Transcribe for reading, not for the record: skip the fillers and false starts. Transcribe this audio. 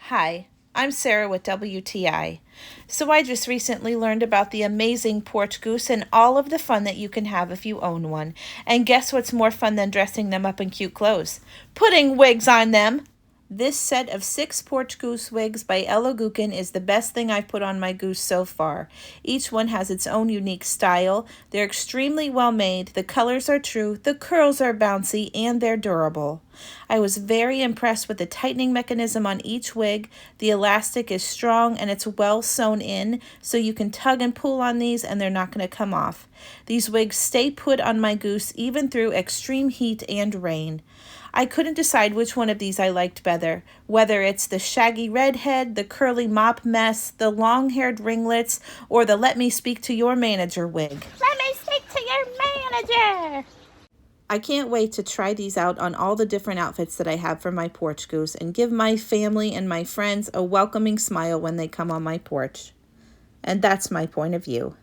Hi, I'm Sarah with WTI. So I just recently learned about the amazing Porch Goose and all of the fun that you can have if you own one. And guess what's more fun than dressing them up in cute clothes? Putting wigs on them! This set of 6 Porch Goose wigs by ELOOGOOKIN is the best thing I've put on my goose so far. Each one has its own unique style. They're extremely well made, the colors are true, the curls are bouncy, and they're durable. I was very impressed with the tightening mechanism on each wig. The elastic is strong and it's well sewn in, so you can tug and pull on these and they're not going to come off. These wigs stay put on my goose even through extreme heat and rain. I couldn't decide which one of these I liked better, whether it's the shaggy redhead, the curly mop mess, the long-haired ringlets, or the let me speak to your manager wig. Let me speak to your manager! I can't wait to try these out on all the different outfits that I have for my porch goose and give my family and my friends a welcoming smile when they come on my porch. And that's my point of view.